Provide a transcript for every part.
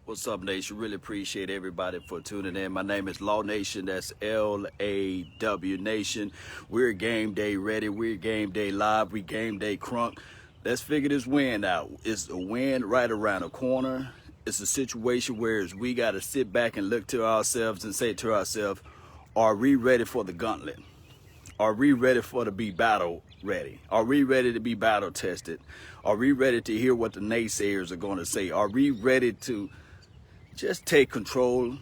What's up, Nation? Really appreciate everybody for tuning in. My name is Law Nation. That's L-A-W Nation. We're game day ready. We're game day live. We game day crunk. Let's figure this win out. It's a win right around the corner. It's a situation where we got to sit back and look to ourselves and say to ourselves, are we ready for the gauntlet? Are we ready to be battle ready? Are we ready to be battle tested? Are we ready to hear what the naysayers are going to say? Are we ready to just take control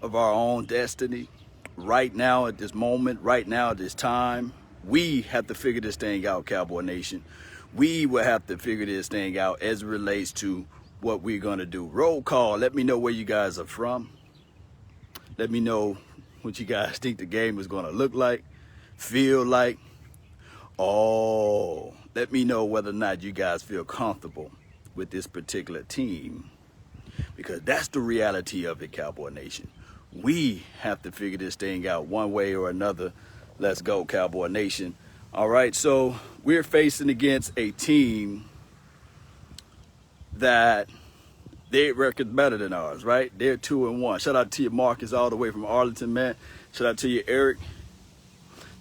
of our own destiny right now at this moment, right now at this time? We have to figure this thing out, Cowboy Nation. We will have to figure this thing out as it relates to what we're going to do. Roll call. Let me know where you guys are from. Let me know what you guys think the game is going to look like, feel like. Oh, let me know whether or not you guys feel comfortable with this particular team. Because that's the reality of it, Cowboy Nation. We have to figure this thing out one way or another. Let's go, Cowboy Nation. All right, so we're facing against a team that their record's better than ours, right? They're 2-1. Shout out to you, Marcus, all the way from Arlington, man. Shout out to you, Eric.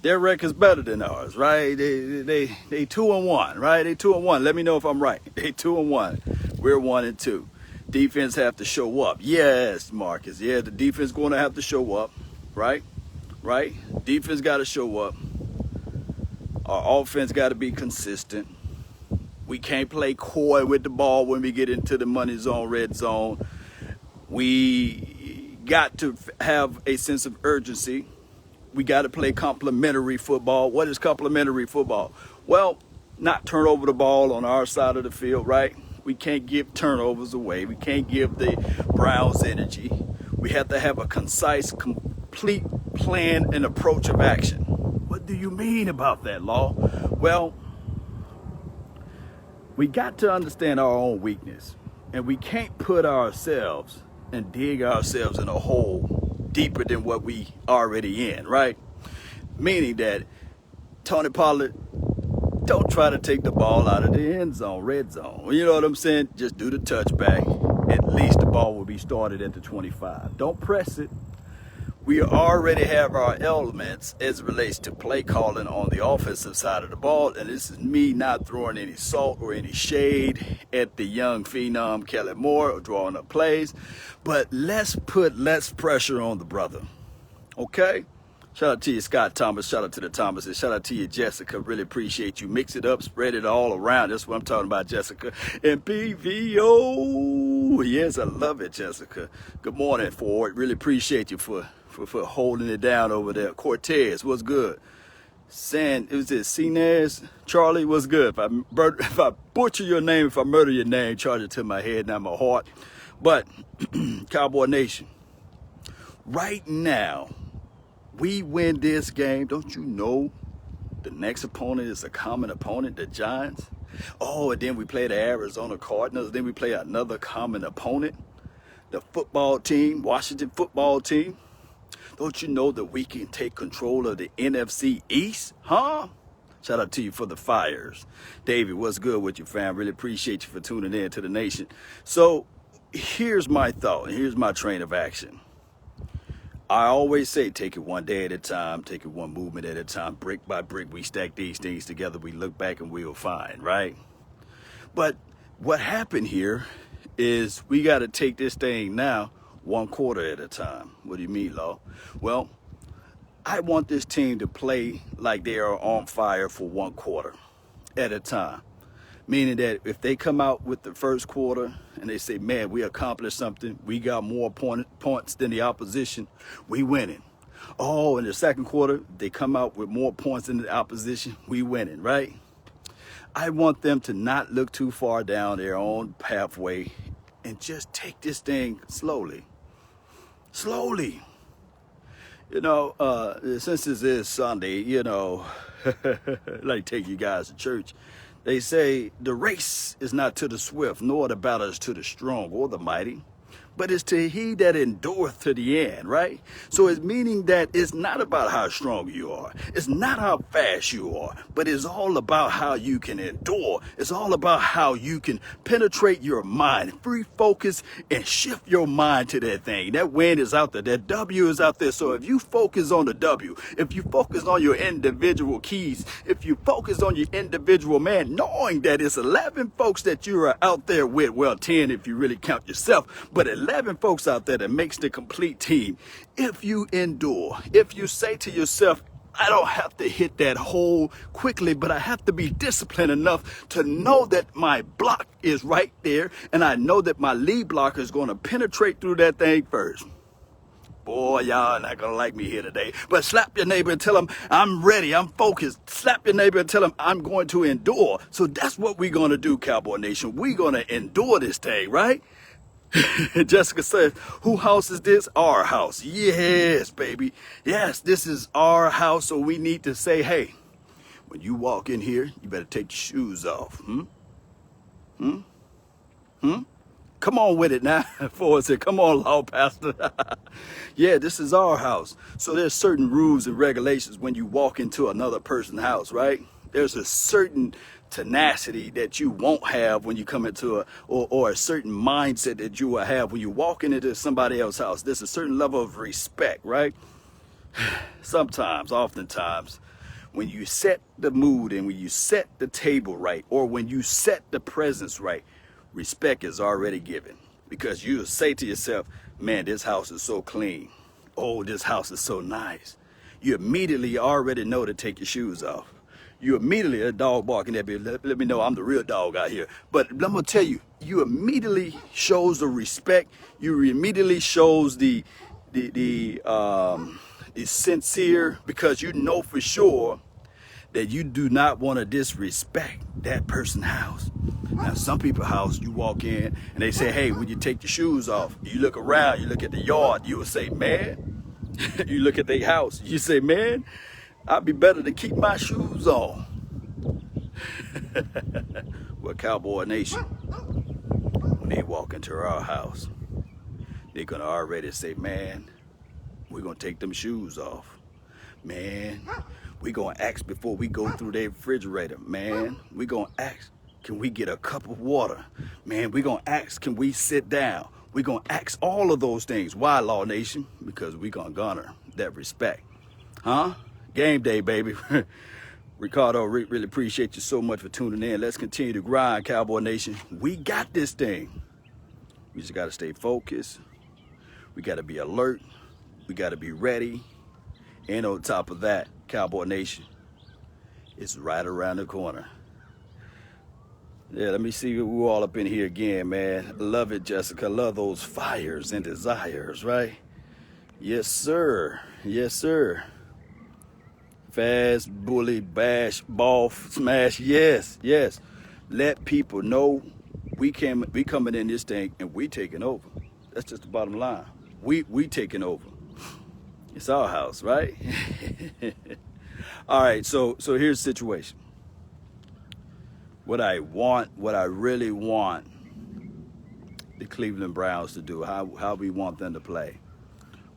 Their record's better than ours, right? They 2-1, right? They 2-1. Let me know if I'm right. They 2-1. We're 1-2. Defense have to show up. Yes, Marcus. Yeah, the defense going to have to show up, right? Right? Defense got to show up. Our offense got to be consistent. We can't play coy with the ball when we get into the money zone, red zone. We got to have a sense of urgency. We got to play complementary football. What is complementary football? Well, not turn over the ball on our side of the field, right? We can't give turnovers away. We can't give the Browns energy. We have to have a concise, complete plan and approach of action. What do you mean about that, Law? Well, we got to understand our own weakness. And we can't put ourselves and dig ourselves in a hole deeper than what we already in, right? Meaning that Tony Pollard, don't try to take the ball out of the end zone, red zone. You know what I'm saying? Just do the touchback. At least the ball will be started at the 25. Don't press it. We already have our elements as it relates to play calling on the offensive side of the ball. And this is me not throwing any salt or any shade at the young phenom Kelly Moore or drawing up plays. But let's put less pressure on the brother. Okay? Shout out to you, Scott Thomas. Shout out to the Thomases. Shout out to you, Jessica. Really appreciate you. Mix it up, spread it all around. That's what I'm talking about, Jessica. And PVO. Yes, I love it, Jessica. Good morning, Ford. Really appreciate you for holding it down over there. Cortez, what's good? It was it Sinez? Charlie, what's good? If I butcher your name, if I murder your name, charge it to my head, not my heart. But, Cowboy Nation, right now, we win this game. Don't you know the next opponent is a common opponent, the Giants? Oh, and then we play the Arizona Cardinals. Then we play another common opponent, the football team, Washington football team. Don't you know that we can take control of the NFC East? Huh? Shout out to you for the Fires. David, what's good with you, fam? Really appreciate you for tuning in to the nation. So here's my thought. Here's my train of action. I always say, take it one day at a time, take it one movement at a time, brick by brick, we stack these things together, we look back and we'll find, right? But what happened here is we got to take this thing now one quarter at a time. What do you mean, Law? Well, I want this team to play like they are on fire for one quarter at a time. Meaning that if they come out with the first quarter and they say, man, we accomplished something, we got more points than the opposition, we winning. Oh, in the second quarter, they come out with more points than the opposition, we winning, right? I want them to not look too far down their own pathway and just take this thing slowly. Slowly. You know, since this is Sunday, you know, I'd like to take you guys to church. They say the race is not to the swift, nor the battle is to the strong or the mighty, but it's to he that endureth to the end, right? So it's meaning that it's not about how strong you are. It's not how fast you are, but it's all about how you can endure. It's all about how you can penetrate your mind, free focus, and shift your mind to that thing. That win is out there. That W is out there. So if you focus on the W, if you focus on your individual keys, if you focus on your individual man, knowing that it's 11 folks that you are out there with, well, 10 if you really count yourself, but 11 folks out there that makes the complete team. If you endure, if you say to yourself, I don't have to hit that hole quickly, but I have to be disciplined enough to know that my block is right there, and I know that my lead blocker is going to penetrate through that thing first. Boy, y'all not going to like me here today. But slap your neighbor and tell him, I'm ready, I'm focused. Slap your neighbor and tell him, I'm going to endure. So that's what we're going to do, Cowboy Nation. We're going to endure this thing, right? Jessica says, whose house is this? Our house. Yes, baby. Yes, this is our house. So we need to say, hey, when you walk in here, you better take your shoes off. Come on with it now. Ford said, come on, Law Pastor. Yeah, this is our house. So there's certain rules and regulations when you walk into another person's house, right? There's a certain tenacity that you won't have when you come into or a certain mindset that you will have when you walk into somebody else's house. There's a certain level of respect, right? Sometimes, oftentimes, when you set the mood and when you set the table right, or when you set the presence right, respect is already given, because you say to yourself, man, this house is so clean. Oh, this house is so nice. You immediately already know to take your shoes off. You immediately, a dog barking at me, let me know I'm the real dog out here. But I'm going to tell you, you immediately shows the respect. You immediately shows the sincere, because you know for sure that you do not want to disrespect that person's house. Now, some people's house, you walk in and they say, hey, when you take your shoes off, you look around, you look at the yard, you will say, man, you look at their house, you say, man, I'd be better to keep my shoes on. Well, Cowboy Nation, when they walk into our house, they're going to already say, man, we're going to take them shoes off. Man, we're going to ask before we go through their refrigerator. Man, we're going to ask, can we get a cup of water? Man, we're going to ask, can we sit down? We're going to ask all of those things. Why, Law Nation? Because we're going to garner that respect. Huh? Game day, baby. Ricardo, really appreciate you so much for tuning in. Let's continue to grind, Cowboy Nation. We got this thing. We just got to stay focused. We got to be alert. We got to be ready. And on top of that, Cowboy Nation, it's right around the corner. Yeah, let me see who all up in here again, man. Love it, Jessica. Love those fires and desires, right? Yes, sir. Yes, sir. Fast, bully, bash, ball, smash. Yes, yes. Let people know we coming in this thing and we taking over. That's just the bottom line. We taking over. It's our house, right? All right, so here's the situation. What I really want the Cleveland Browns to do, how we want them to play.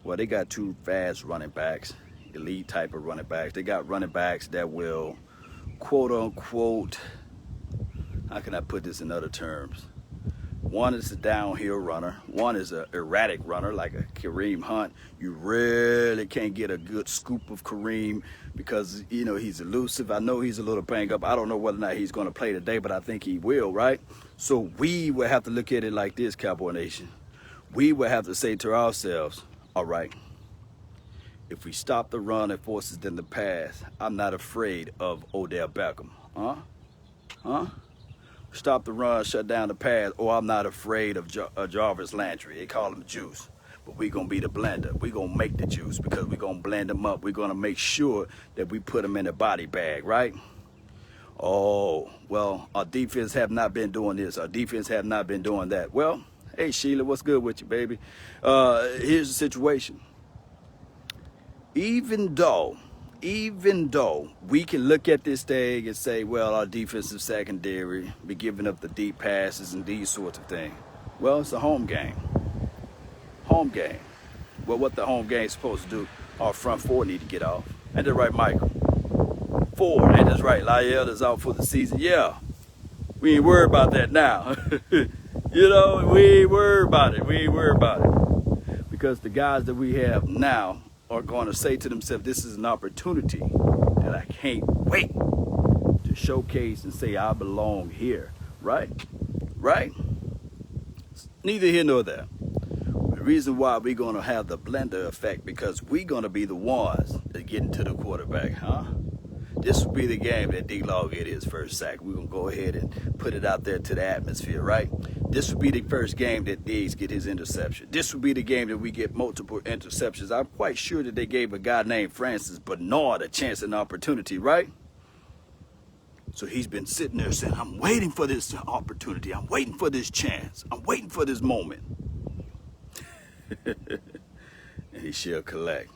Well, they got two fast running backs, elite type of running backs. They got running backs that will, quote unquote, how can I put this in other terms? One is a downhill runner. One is an erratic runner like a Kareem Hunt. You really can't get a good scoop of Kareem because, you know, he's elusive. I know he's a little banged up. I don't know whether or not he's going to play today, but I think he will, right? So we will have to look at it like this, Cowboy Nation. We will have to say to ourselves, all right, if we stop the run and forces them to pass, I'm not afraid of Odell Beckham. Huh? Stop the run, shut down the pass, or I'm not afraid of Jarvis Landry. They call him Juice. But we're going to be the blender. We're going to make the juice because we're going to blend them up. We're going to make sure that we put them in a body bag, right? Oh, well, our defense have not been doing this. Our defense have not been doing that. Well, hey, Sheila, what's good with you, baby? Here's the situation. Even though we can look at this thing and say, well, our defensive secondary be giving up the deep passes and these sorts of things. Well, it's a home game. home game. Well, what the home game's supposed to do, our front four need to get off. Ain't that right, Michael? Four, ain't that right? Lyell is out for the season. Yeah, we ain't worried about that now. You know, we ain't worried about it. We ain't worried about it. Because the guys that we have now are going to say to themselves, this is an opportunity that I can't wait to showcase and say I belong here. Right? Right? Neither here nor there. The reason why we're going to have the blender effect, because we're going to be the ones that get into the quarterback, huh? This will be the game that D-Law get his first sack. We're going to go ahead and put it out there to the atmosphere, right? This will be the first game that Diggs get his interception. This will be the game that we get multiple interceptions. I'm quite sure that they gave a guy named Francis Bernard a chance and opportunity, right? So he's been sitting there saying, I'm waiting for this opportunity. I'm waiting for this chance. I'm waiting for this moment. And he shall collect.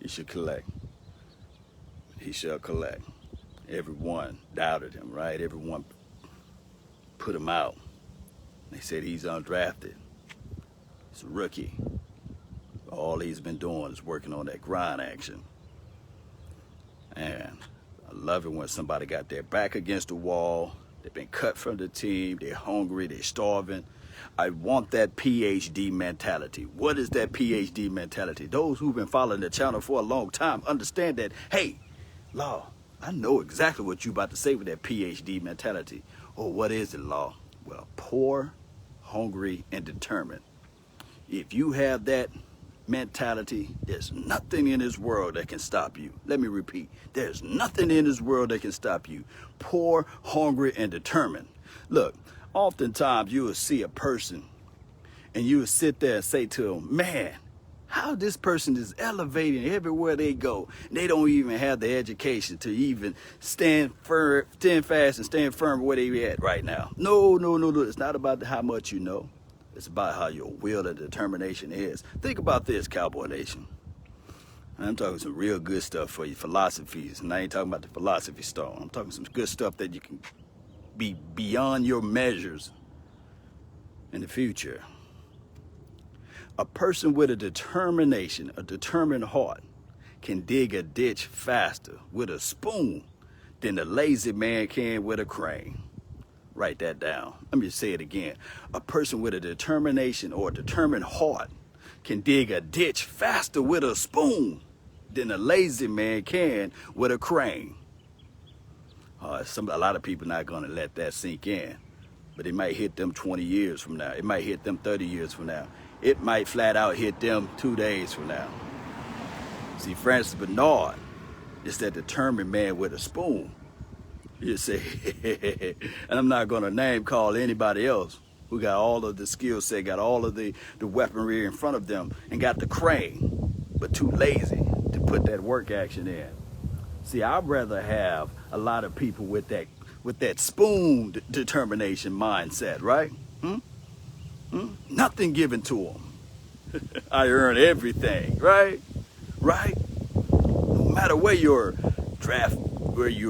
He shall collect. He shall collect. Everyone doubted him, right? Everyone put him out. They said he's undrafted. He's a rookie. All he's been doing is working on that grind action. And I love it when somebody got their back against the wall. They've been cut from the team. They're hungry. They're starving. I want that PhD mentality. What is that PhD mentality? Those who've been following the channel for a long time understand that, hey, Law, I know exactly what you're about to say with that PhD mentality. Oh, what is it, Law? Well, poor, hungry, and determined. If you have that mentality, there's nothing in this world that can stop you. Let me repeat. There's nothing in this world that can stop you. Poor, hungry, and determined. Look, oftentimes you will see a person and you will sit there and say to them, man, how this person is elevating everywhere they go. They don't even have the education to even stand fast and stand firm where they at right now. No. It's not about how much you know. It's about how your will and determination is. Think about this, Cowboy Nation. I'm talking some real good stuff for you, philosophies. And I ain't talking about the philosophy stone. I'm talking some good stuff that you can be beyond your measures in the future. A person with a determination, a determined heart, can dig a ditch faster with a spoon than a lazy man can with a crane. Write that down. Let me say it again. A person with a determination or a determined heart can dig a ditch faster with a spoon than a lazy man can with a crane. A lot of people not going to let that sink in, but it might hit them 20 years from now. It might hit them 30 years from now. It might flat out hit them 2 days from now. See, Francis Bernard is that determined man with a spoon. You say, and I'm not going to name call anybody else who got all of the skill set, got all of the weaponry in front of them, and got the crane, but too lazy to put that work action in. See, I'd rather have a lot of people with that spoon determination mindset, right? Nothing given to them. I earn everything, right? Right? No matter where you were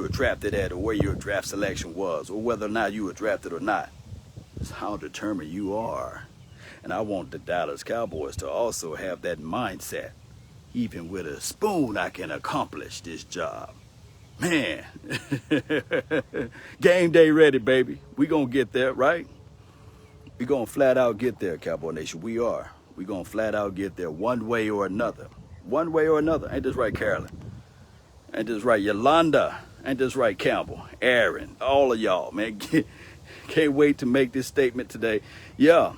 drafted at, or where your draft selection was, or whether or not you were drafted or not. It's how determined you are. And I want the Dallas Cowboys to also have that mindset. Even with a spoon, I can accomplish this job. Man, game day ready, baby. We gonna get there, right? We gonna flat out get there, Cowboy Nation. We are. We gonna flat out get there one way or another. One way or another. Ain't this right, Carolyn? Ain't this right, Yolanda? Ain't this right, Campbell? Aaron, all of y'all, man. Can't wait to make this statement today. Yeah.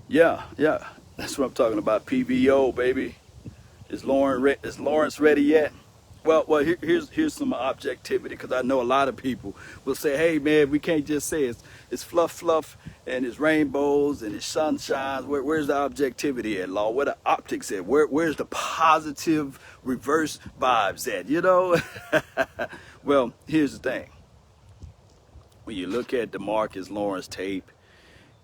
That's what I'm talking about. PVO, baby. Is Lawrence ready yet? Well, here's some objectivity, because I know a lot of people will say, hey, man, we can't just say it's fluff and it's rainbows and it's sunshines. Where's the objectivity at, Law? Where the optics at? Where's the positive reverse vibes at, you know? Well, here's the thing. When you look at DeMarcus Lawrence tape,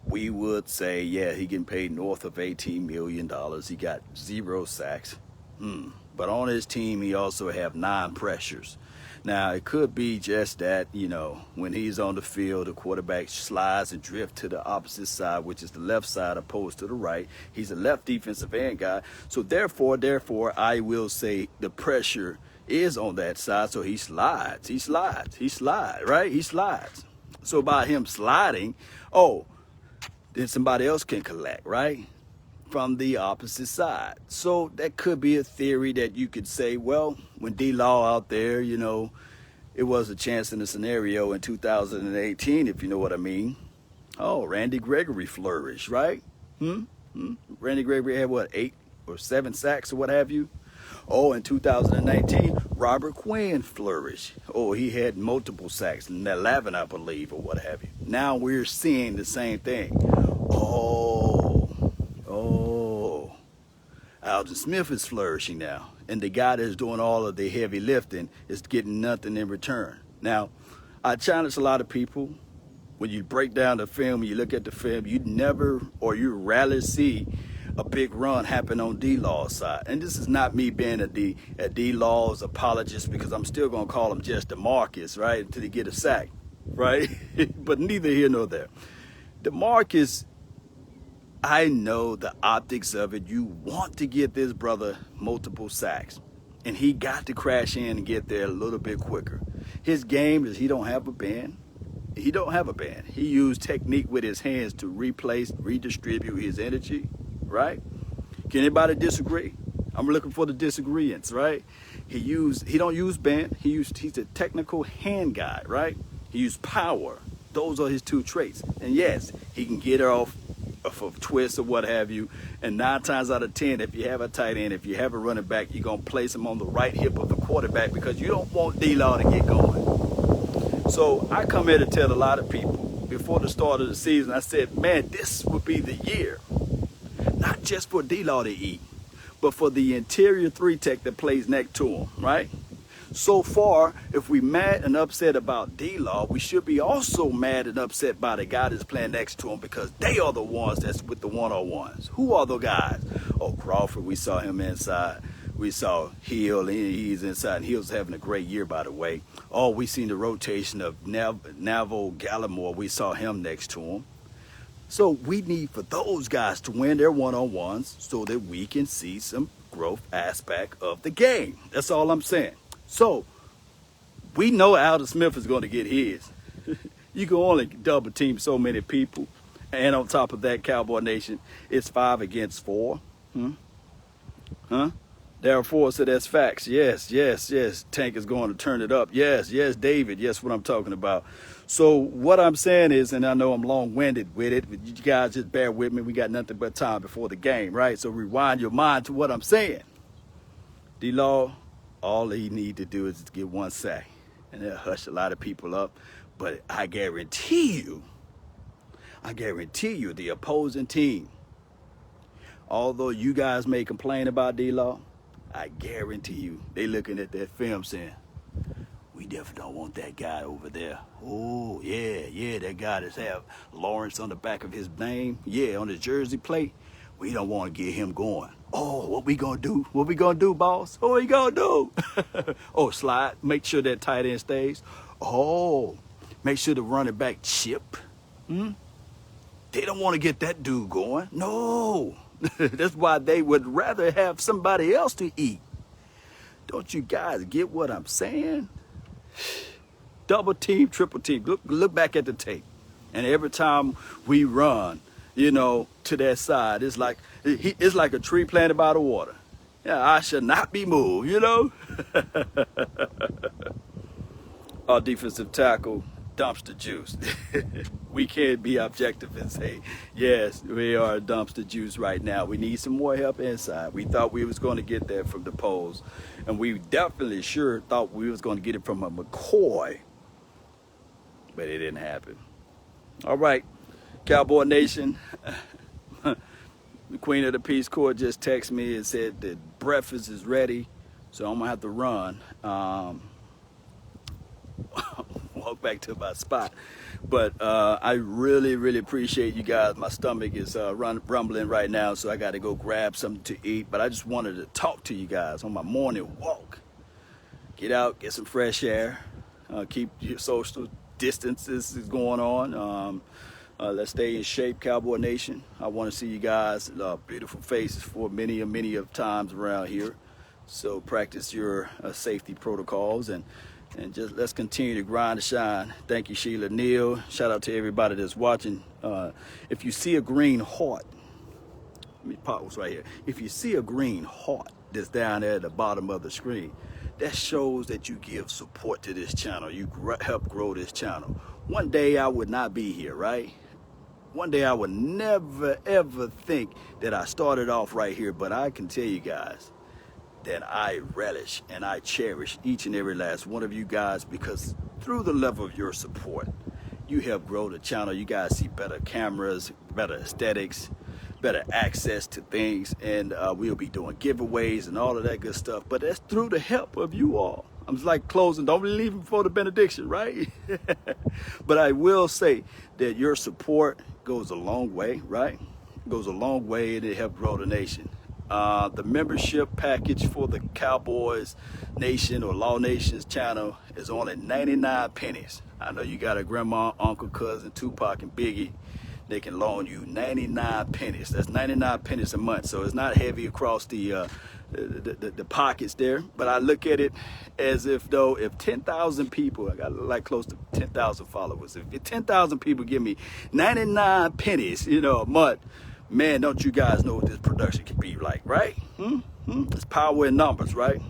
we would say, yeah, he getting paid north of $18 million. He got 0 sacks. But on his team, he also have 9 pressures. Now, it could be just that, when he's on the field, the quarterback slides and drifts to the opposite side, which is the left side opposed to the right. He's a left defensive end guy. So therefore, I will say the pressure is on that side. So he slides, right? He slides. So by him sliding, then somebody else can collect, right? From the opposite side. So that could be a theory that you could say, well, when D-Law out there, it was a chance in a scenario in 2018, if you know what I mean. Oh, Randy Gregory flourished, right? Randy Gregory had, 8 or 7 sacks or what have you? Oh, in 2019, Robert Quinn flourished. Oh, he had multiple sacks, 11, I believe, or what have you. Now we're seeing the same thing. Alden Smith is flourishing now. And the guy that's doing all of the heavy lifting is getting nothing in return. Now, I challenge a lot of people. When you break down the film, you look at the film, you rarely see a big run happen on D-Law's side. And this is not me being a D-Law's apologist, because I'm still going to call him just DeMarcus, right, until he get a sack, right? But neither here nor there. DeMarcus, I know the optics of it. You want to get this brother multiple sacks, and he got to crash in and get there a little bit quicker. His game is he don't have a band. He used technique with his hands to redistribute his energy, right? Can anybody disagree? I'm looking for the disagreements, right? He don't use band. He's a technical hand guy, right? He used power. Those are his 2 traits. And yes, he can get her off of a twist or what have you. And 9 times out of 10, if you have a tight end, if you have a running back, you're going to place him on the right hip of the quarterback, because you don't want D-Law to get going. So I come here to tell a lot of people, before the start of the season, I said, man, this would be the year. Not just for D-Law to eat, but for the interior 3-tech that plays next to him, right? So far, if we mad and upset about D-Law, we should be also mad and upset by the guy that's playing next to him, because they are the ones that's with the one-on-ones. Who are the guys? Oh, Crawford, we saw him inside. We saw Hill, and he's inside. And Hill's having a great year, by the way. Oh, we seen the rotation of Navo Gallimore. We saw him next to him. So we need for those guys to win their one-on-ones so that we can see some growth aspect of the game. That's all I'm saying. So we know Alden Smith is going to get his. You can only double team so many people. And on top of that, Cowboy Nation, it's 5 against 4. Therefore, so that's facts. Yes. Tank is going to turn it up. Yes, David. Yes, what I'm talking about. So what I'm saying is, and I know I'm long-winded with it, but you guys just bear with me. We got nothing but time before the game, right? So rewind your mind to what I'm saying. D-Law, all he need to do is get 1 sack, and it'll hush a lot of people up. But I guarantee you, the opposing team, although you guys may complain about D-Law, I guarantee you, they looking at that film saying, we definitely don't want that guy over there. Oh, yeah, that guy that's have Lawrence on the back of his name. Yeah, on his jersey plate. We don't want to get him going. Oh, what we gonna do? What we gonna do, boss? What we gonna do? Oh, slide. Make sure that tight end stays. Oh, make sure the running back chip. They don't want to get that dude going. No. That's why they would rather have somebody else to eat. Don't you guys get what I'm saying? Double team, triple team. Look back at the tape. And every time we run, to that side, it's like a tree planted by the water. Yeah, I should not be moved, Our defensive tackle, dumpster juice. We can't be objective and say, yes, we are dumpster juice right now. We need some more help inside. We thought we was going to get that from the polls, and we definitely sure thought we was going to get it from a McCoy, but it didn't happen. All right, Cowboy Nation. The Queen of the Peace Corps just texted me and said that breakfast is ready, so I'm gonna have to run. Walk back to my spot. But I really appreciate you guys. My stomach is rumbling right now, so I got to go grab something to eat. But I just wanted to talk to you guys on my morning walk. Get out, get some fresh air. Keep your social distances going on. Let's stay in shape, Cowboy Nation. I want to see you guys, beautiful faces for many of times around here. So practice your safety protocols and just let's continue to grind and shine. Thank you, Sheila Neal. Shout out to everybody that's watching. If you see a green heart, let me pause right here. If you see a green heart that's down there at the bottom of the screen, that shows that you give support to this channel. You help grow this channel. One day I would not be here, right? One day I would never ever think that I started off right here, but I can tell you guys that I relish and I cherish each and every last one of you guys, because through the level of your support, you help grow the channel. You guys see better cameras, better aesthetics, better access to things, and we'll be doing giveaways and all of that good stuff. But that's through the help of you all. I'm just like closing, don't be leaving before the benediction, right? But I will say that your support goes a long way, right? Goes a long way, and it helps grow the nation. The membership package for the Cowboys Nation or Law Nations channel is only 99 pennies. I know you got a grandma, uncle, cousin, Tupac, and Biggie. They can loan you 99 pennies. That's 99 pennies a month. So it's not heavy across the pockets there. But I look at it as if though if 10,000 people, I got like close to 10,000 followers. If 10,000 people give me 99 pennies, a month, man, don't you guys know what this production can be like, right? It's power in numbers, right?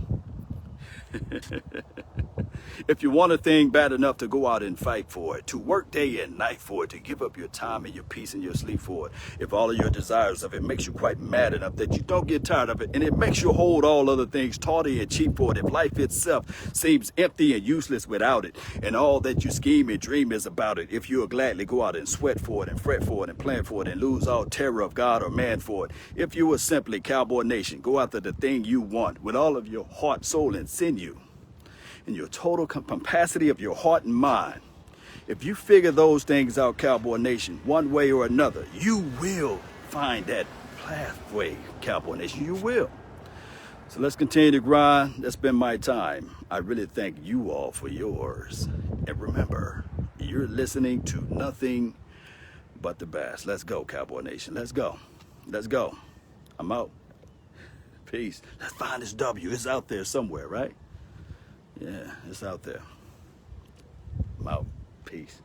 If you want a thing bad enough to go out and fight for it, to work day and night for it, to give up your time and your peace and your sleep for it, if all of your desires of it makes you quite mad enough that you don't get tired of it, and it makes you hold all other things tawdry and cheap for it, if life itself seems empty and useless without it, and all that you scheme and dream is about it, if you'll gladly go out and sweat for it and fret for it and plan for it and lose all terror of God or man for it, if you will simply, Cowboy Nation, go after the thing you want with all of your heart, soul, and sinew, and your total capacity of your heart and mind. If you figure those things out, Cowboy Nation, one way or another, you will find that pathway, Cowboy Nation. You will. So let's continue to grind. That's been my time. I really thank you all for yours. And remember, you're listening to nothing but the best. Let's go, Cowboy Nation. Let's go. Let's go. I'm out. Peace. Let's find this W. It's out there somewhere, right? Yeah, it's out there. I'm out. Peace.